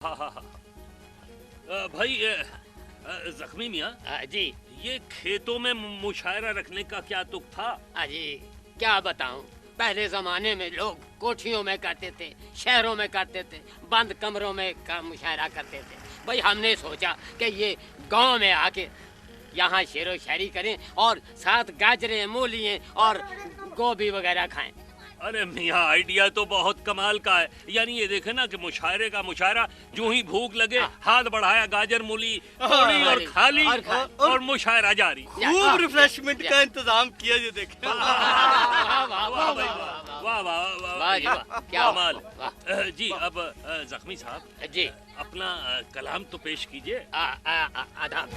हाँ हाँ हाँ भाई जख्मी मियाँ जी ये खेतों में मुशायरा रखने का क्या तुक था? जी क्या बताऊं, पहले जमाने में लोग कोठियों में करते थे, शहरों में करते थे, बंद कमरों में मुशायरा करते थे। भाई हमने सोचा कि ये गांव में आके यहाँ शेरो शायरी करें और साथ गाजरें, मूलियाँ और गोभी वगैरह खाएं। अरे मियाँ आइडिया तो बहुत कमाल का है। यानी ये देखे ना कि मुशायरे का मुशायरा, जो ही भूख लगे हाथ बढ़ाया, गाजर मूली तोड़ी और खा ली और मुशायरा जारी। खूब रिफ्रेशमेंट का इंतजाम किया ये देखे। वाह वाह क्या कमाल। जी अब जख्मी साहब जी अपना कलाम तो पेश कीजिए। आदाब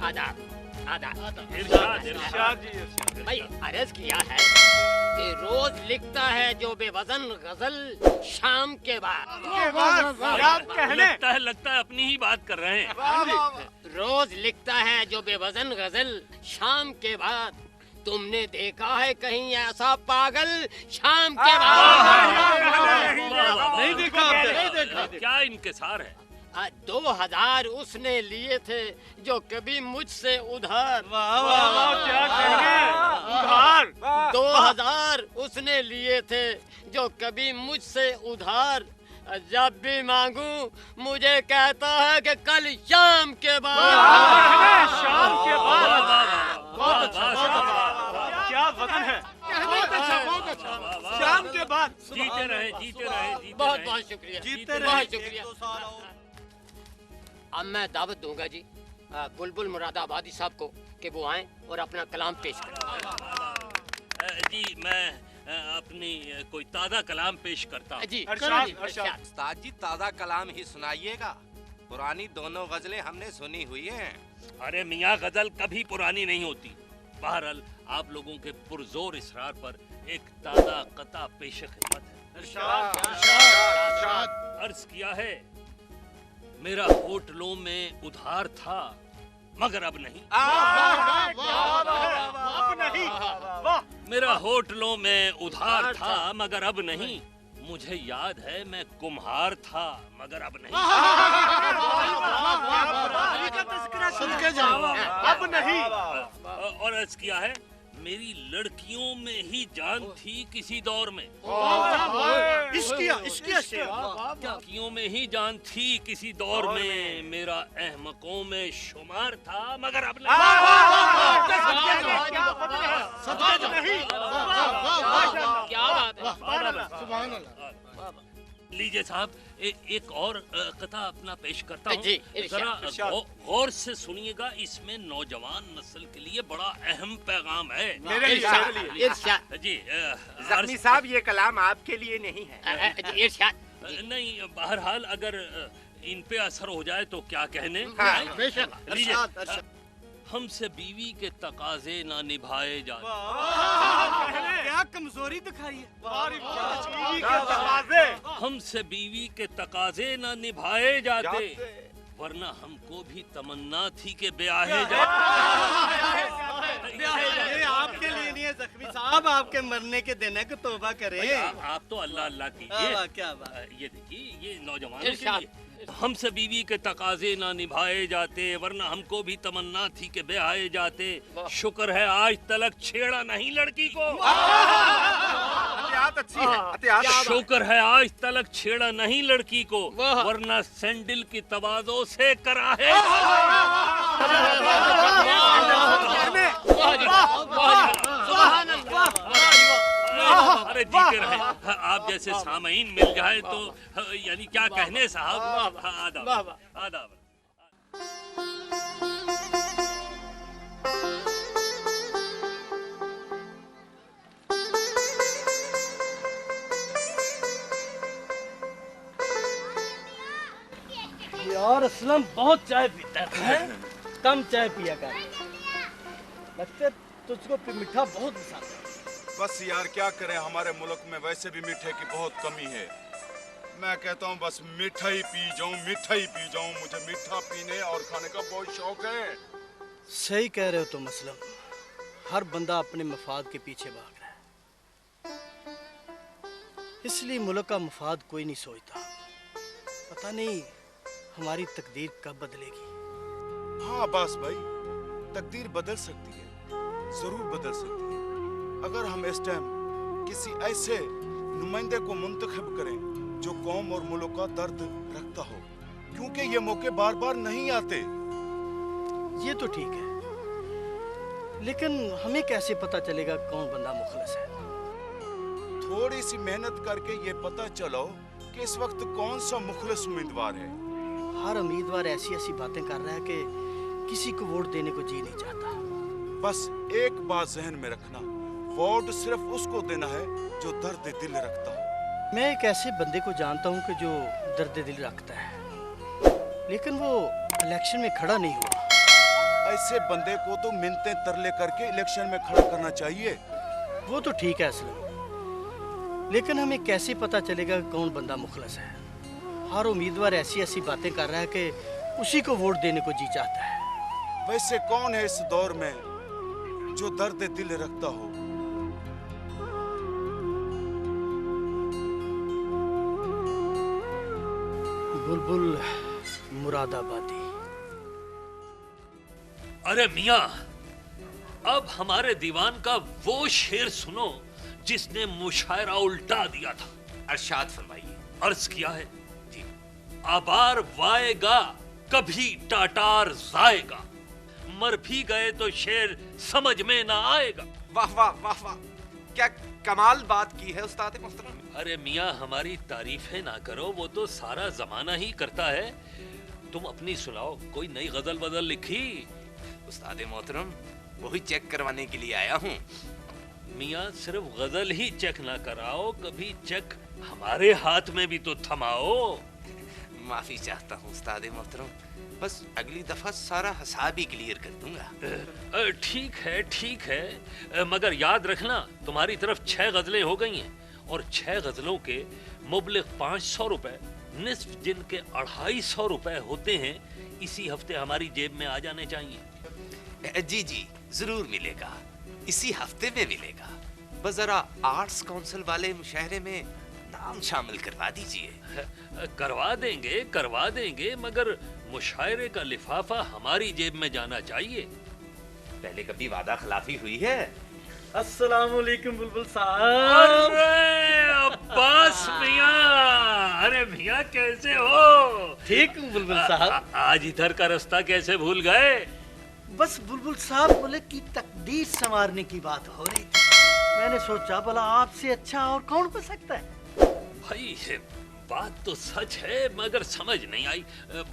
आदाब आदाब। इरशाद इरशाद जी इरशाद। भाई अर्ज किया है कि रोज लिखता है जो बेवजन गजल शाम के बाद। लगता है अपनी ही बात कर रहे हैं। रोज लिखता है जो बेवजन गजल शाम के बाद। तुमने देखा है कहीं ऐसा पागल शाम के बाद? नहीं देखा। क्या इनकिसार है। 2000 उसने लिए थे जो कभी मुझसे उधार। क्या कहेंगे उधार। 2000 उसने लिए थे जो कभी मुझसे उधार। जब भी मांगू मुझे कहता है कि कल शाम के बाद। शाम के बाद। बहुत अच्छा। क्या वजन है। बहुत अच्छा। शाम के बाद। जीते रहे जीते रहे जीते बहुत रहे। बहुत शुक्रिया, जीते रहे। बहुत शुक्रिया। अब मैं दावत दूंगा जी बुलबुल मुरादाबादी साहब को कि वो आएं और अपना कलाम पेश करें। जी मैं अपनी कोई ताज़ा कलाम पेश करता हूँ। जी उस्ताद जी ताज़ा कलाम ही सुनाइएगा। पुरानी दोनों गजलें हमने सुनी हुई हैं। अरे मियाँ गजल कभी पुरानी नहीं होती। बहरहाल आप लोगों के पुरजोर इसरार पर एक ताज़ा कता पेश खिदमत है। अर्ज किया है, मेरा होटलों में उधार था मगर अब नहीं। मेरा होटलों में उधार था मगर अब नहीं। मुझे याद है मैं कुम्हार था मगर अब नहीं। अब नहीं। और अर्ज किया है, मेरी लड़कियों में ही जान थी किसी दौर में। लड़कियों में ही जान थी किसी दौर में। मेरा अहमकों में शुमार था मगर अब नहीं। क्या बात है। लीजिए साहब एक और कथा अपना पेश करता हूँ। जी, जरा गौर से सुनिएगा। इसमें नौजवान नस्ल के लिए बड़ा अहम पैगाम है। इरशाद जी जख्मी साहब ये कलाम आपके लिए नहीं है। इरशाद। नहीं, बहरहाल अगर इन पे असर हो जाए तो क्या कहने। लीजिए, हमसे बीवी के तकाजे ना निभाए जाते। क्या कमजोरी दिखाई है। हमसे बीवी के तकाजे ना निभाए जाते, वरना हमको भी तमन्ना थी कि ब्याहे जाते। ये आपके लिए नहीं है जख्मी साहब, आपके मरने के दिन है कि तौबा करें। आप तो अल्लाह अल्लाह कीजिए। क्या बात। ये देखिए, ये नौजवानों के लिए। हमसे बीवी के तकाजे ना निभाए जाते, वरना हमको भी तमन्ना थी कि ब्याहे जाते। शुक्र है आज तलक छेड़ा नहीं लड़की को। शुक्र है आज तलक छेड़ा नहीं लड़की को, वरना सैंडल की तवाज़ो से कराहे। अरे जीते रहे। आप जैसे सामईन मिल जाए तो यानी क्या कहने साहब। आदाब आदाब। यार असलम बहुत चाय पीता है। कम चाय पिया कर। लगता है तुझको मीठा बहुत पसंद है। बस यार क्या करें, हमारे मुल्क में वैसे भी मीठे की बहुत कमी है। मैं कहता हूँ बस मीठा ही पी जाऊँ। मुझे मीठा पीने और खाने का बहुत शौक है। सही कह रहे हो तुम असलम। हर बंदा अपने मफाद के पीछे भाग रहा है। इसलिए मुल्क का मफाद कोई नहीं सोचता। पता नहीं हमारी तकदीर कब बदलेगी। हाँ अब्बास भाई, तकदीर बदल सकती है, जरूर बदल सकती है, अगर हम इस टाइम किसी ऐसे नुमाइंदे को मुंतखब करें जो कौम और मुल्क का दर्द रखता हो, क्योंकि ये मौके बार बार नहीं आते। ये तो ठीक है, लेकिन हमें कैसे पता चलेगा कौन बंदा मुखलिस है? थोड़ी सी मेहनत करके ये पता चलो कि इस वक्त कौन सा मुखलिस उम्मीदवार है। हर उम्मीदवार ऐसी ऐसी बातें कर रहा है कि किसी को वोट देने को जी नहीं चाहता। बस एक बात जहन में रखना, वोट सिर्फ उसको देना है जो दर्द दिल रखता हो। मैं एक ऐसे बंदे को जानता हूँ कि जो दर्द दिल रखता है, लेकिन वो इलेक्शन में खड़ा नहीं हुआ। ऐसे बंदे को तो मिन्नतें तरले करके इलेक्शन में खड़ा करना चाहिए। वो तो ठीक है असलम, लेकिन हमें कैसे पता चलेगा कि कौन बंदा मुखलिस है? हर उम्मीदवार ऐसी ऐसी बातें कर रहा है कि उसी को वोट देने को जी चाहता है। वैसे कौन है इस दौर में जो दर्द दिल रखता हो? बुलबुल मुरादाबादी। अरे मियां, अब हमारे दीवान का वो शेर सुनो जिसने मुशायरा उल्टा दिया था। अरशाद फरमाइए। अर्ज किया है जी, आबार वाएगा कभी टाटार जाएगा, मर भी गए तो शेर समझ में ना आएगा। वाह वाह वाह वाह, क्या कमाल बात की है उस्ताद मोहतरम। अरे मियां, हमारी तारीफें ना करो, वो तो सारा जमाना ही करता है। तुम अपनी सुनाओ, कोई नई गजल बदल लिखी? उस्ताद मोहतरम, वही चेक करवाने के लिए आया हूँ। मियां, सिर्फ गजल ही चेक ना कराओ, कभी चेक हमारे हाथ में भी तो थमाओ। माफी चाहता हूँ उस्ताद मोहतरम, बस अगली दफा सारा हिसाब ही क्लियर कर दूंगा। ठीक है ठीक है, मगर याद रखना तुम्हारी तरफ 6 गजलें हो गई हैं और 6 गजलों के मुबलिग 500 रुपए, निस्फ जिनके 250 रुपए होते हैं, इसी हफ्ते हमारी जेब में आ जाने चाहिए। जी जी जरूर मिलेगा, इसी हफ्ते में मिलेगा। बस जरा आर्ट्स काउंसिल वाले मुशायरे में नाम शामिल करवा दीजिए। करवा देंगे, मगर मुशायरे का लिफाफा हमारी जेब में जाना चाहिए। पहले कभी वादा खिलाफी हुई है? अस्सलामुअलैकुम बुलबुल साहब। अरे अब्बास मियां, अरे मियां कैसे हो? ठीक हूँ बुलबुल साहब। आज इधर का रास्ता कैसे भूल गए? बस बुलबुल साहब, मुल्क की तकदीर संवारने की बात हो रही थी, मैंने सोचा भला आपसे अच्छा और कौन हो सकता है। भाई बात तो सच है, मगर समझ नहीं आई,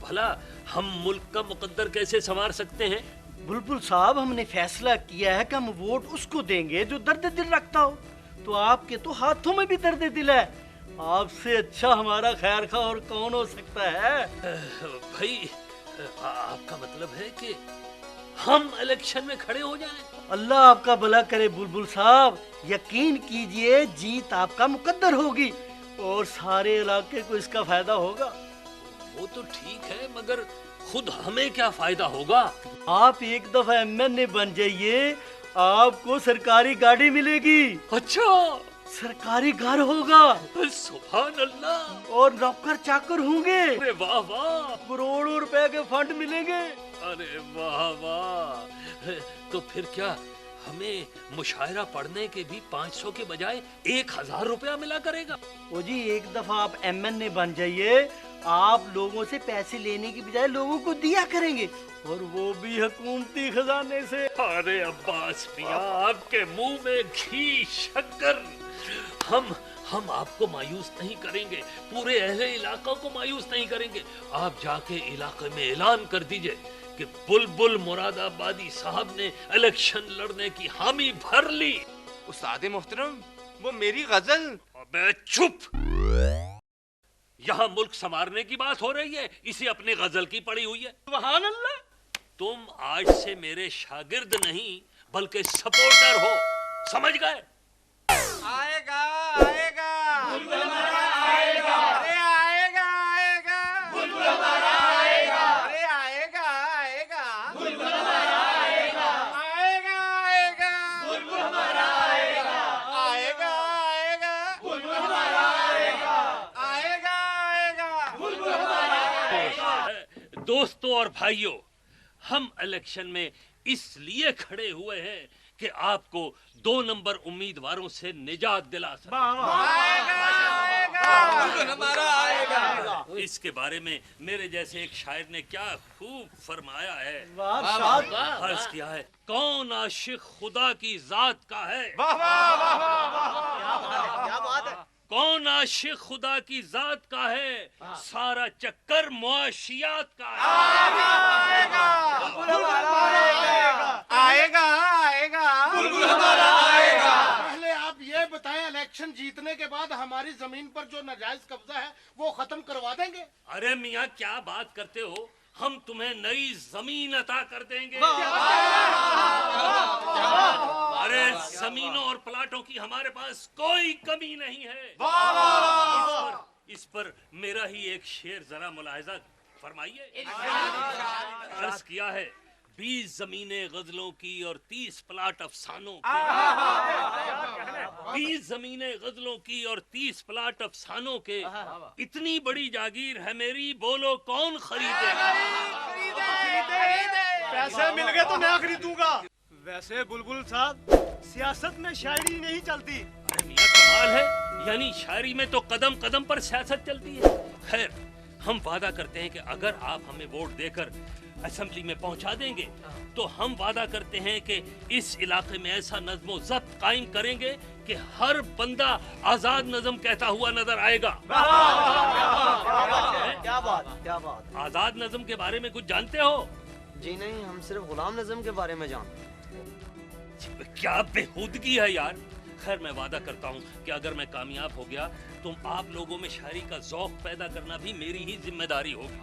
भला हम मुल्क का मुकद्दर कैसे संवार सकते हैं? बुलबुल साहब, हमने फैसला किया है कि हम वोट उसको देंगे जो दर्द दिल रखता हो। तो आपके तो हाथों में भी दर्द दिल है, आपसे अच्छा हमारा खैर खा और कौन हो सकता है? भाई आपका मतलब है कि हम इलेक्शन में खड़े हो जाएं? अल्लाह आपका भला करे बुलबुल साहब, यकीन कीजिए जीत आपका मुकद्दर होगी और सारे इलाके को इसका फायदा होगा। वो तो ठीक है, मगर खुद हमें क्या फायदा होगा? आप एक दफा MNA बन जाइए, आपको सरकारी गाड़ी मिलेगी। अच्छा, सरकारी घर होगा। सुभान अल्लाह। और नौकर चाकर होंगे। अरे वाह वाह, करोड़ों रुपए के फंड मिलेंगे। अरे वाह वाह, तो फिर क्या हमें मुशायरा पढ़ने के भी 500 के बजाय 1000 रुपया मिला करेगा? ओ जी, एक दफा आप MNA बन जाइए, आप लोगों से पैसे लेने की बजाय लोगों को दिया करेंगे, और वो भी हुकूमती खजाने से। अरे अब्बास मियां, आपके मुंह में घी शक्कर। हम आपको मायूस नहीं करेंगे, पूरे अहले इलाका को मायूस नहीं करेंगे। आप जाके इलाके में ऐलान कर दीजिए कि बुलबुल मुरादाबादी साहब ने इलेक्शन लड़ने की हामी भर ली। उस्ताद मोहतरम, वो मेरी गजल। अबे चुप, यहाँ मुल्क संवारने की बात हो रही है, इसी अपनी गजल की पड़ी हुई है। सुभान अल्लाह। तुम आज से मेरे शागिर्द नहीं बल्कि सपोर्टर हो, समझ गए? आएगा आएगा आएगा, अरे आएगा आएगा, अरे आएगा आएगा, आएगा आएगा, आएगा आएगा, दोस्तों और भाइयों, हम इलेक्शन में इसलिए खड़े हुए हैं कि आपको 2 नंबर उम्मीदवारों से निजात दिला सके। इसके बारे में मेरे जैसे एक शायर ने क्या खूब फरमाया है, अर्ज किया है, कौन आशिक खुदा की जात का है, कौन आशिक खुदा की जात का है, सारा चक्कर मुआशियात का है। आएगा आएगा बुलबुल हमारा आएगा। पहले आप ये बताएं, इलेक्शन जीतने के बाद हमारी जमीन पर जो नाजायज कब्जा है वो खत्म करवा देंगे? अरे मियाँ क्या बात करते हो, हम तुम्हें नई जमीन अता कर देंगे। अरे जमीनों और प्लाटों की हमारे पास कोई कमी नहीं है। इस पर मेरा ही एक शेर जरा मुलाहिजा फरमाइए। अर्ज किया है, 20 जमीनें गजलों की और 30 प्लाट अफसानों के। 20 जमीनें गजलों की और 30 प्लाट अफसानों के, इतनी बड़ी जागीर है मेरी, बोलो कौन खरीदेगा? पैसे मिल गए तो मैं खरीदूंगा। वैसे बुलबुल साहब, सियासत में शायरी नहीं चलती। अरे मियाँ कमाल है, यानी शायरी में तो कदम कदम पर सियासत चलती है। खैर, हम वादा करते हैं कि अगर आप हमें वोट देकर असेंबली में पहुंचा देंगे तो हम वादा करते हैं कि इस इलाके में ऐसा नज़्म व ज़ब्त कायम करेंगे कि हर बंदा आजाद नज़म कहता हुआ नजर आएगा। क्या बात। आजाद नज़म के बारे में कुछ जानते हो? जी नहीं, हम सिर्फ गुलाम नज़म के बारे में जानते हैं। क्या बेहूदगी है यार। खैर, मैं वादा करता हूँ कि अगर मैं कामयाब हो गया तो आप लोगों में शायरी का ज़ौक़ पैदा करना भी मेरी ही जिम्मेदारी होगी।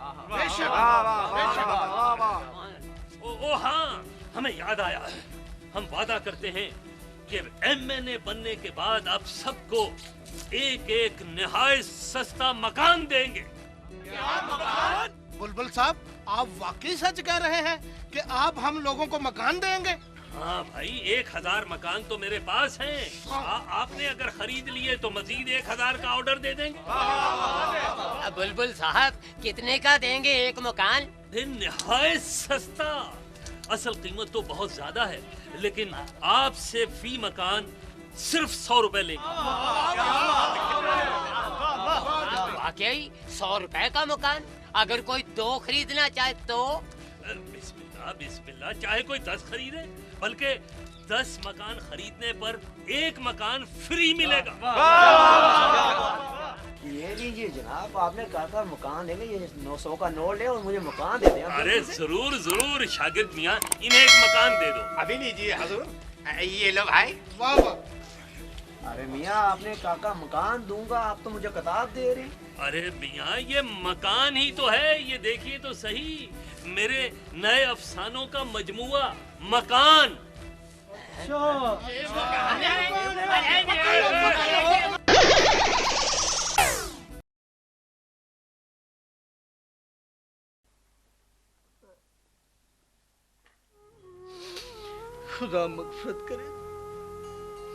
ओ हाँ, हमें याद आया, हम वादा करते हैं कि MNA बनने के बाद आप सबको एक एक निहायत सस्ता मकान देंगे। बुलबुल साहब, आप वाकई सच कह रहे हैं कि आप हम लोगों को मकान देंगे? हाँ भाई, 1000 मकान तो मेरे पास हैं। आपने अगर खरीद लिए तो मजीद 1000 का ऑर्डर दे देंगे। बुलबुल साहब, कितने का देंगे एक मकान? निहायत सस्ता। असल कीमत तो बहुत ज्यादा है, लेकिन आपसे फी मकान सिर्फ 100 रुपए लेंगे। वाकई 100 रुपए का मकान? अगर कोई 2 खरीदना चाहे तो? बिस्मिल्लाह बिस्मिल्लाह, चाहे कोई 10 खरीदे, बल्कि 10 मकान खरीदने पर एक मकान फ्री मिलेगा। ये लीजिए जनाब, आपने कहा था मकान देंगे, ये 900 का नोट ले और मुझे मकान दे दें। अरे जरूर जरूर शागिर्द मियाँ, इन्हें एक मकान दे दो। अभी लीजिए हुजूर, ये लो भाई। वाह वाह। अरे मियाँ, आपने काका मकान दूंगा, आप तो मुझे किताब दे रहे हैं। अरे मियाँ, ये मकान ही तो है, ये देखिए तो सही, मेरे नए अफसानों का मजमुआ मकान। खुदा मगफरत करे,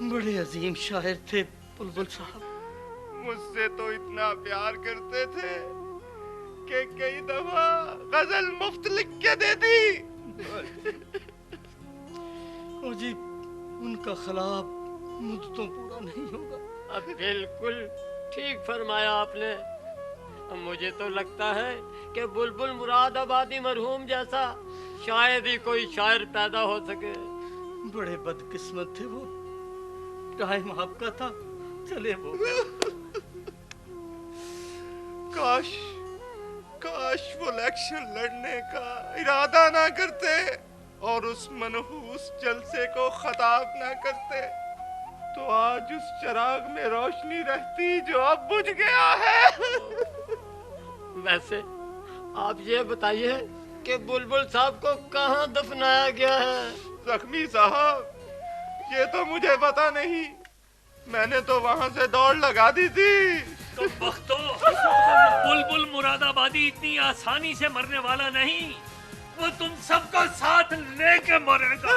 बड़े अजीम शायर थे बुलबुल साहब। मुझसे तो इतना प्यार करते थे कि कई दफा गजल मुफ्त लिख के दे दी। ओ जी, उनका खिलाफ मुझ तो पूरा नहीं होगा। अब बिल्कुल ठीक फरमाया आपने। मुझे तो लगता है कि बुलबुल मुरादाबादी मरहूम जैसा शायद ही कोई शायर पैदा हो सके। बड़े बदकिस्मत थे वो, टाइम आपका था, चले वो। काश काश वो इलेक्शन लड़ने का इरादा ना करते और उस मनहूस जलसे को खताब ना करते, तो आज उस चिराग में रोशनी रहती जो अब बुझ गया है। वैसे आप ये बताइए कि बुलबुल साहब को कहाँ दफनाया गया है? जख्मी साहब, ये तो मुझे पता नहीं, मैंने तो वहाँ से दौड़ लगा दी थी। तो बख्तो, बुलबुल मुरादाबादी इतनी आसानी से मरने वाला नहीं, वो तुम सबको साथ लेके मरेगा।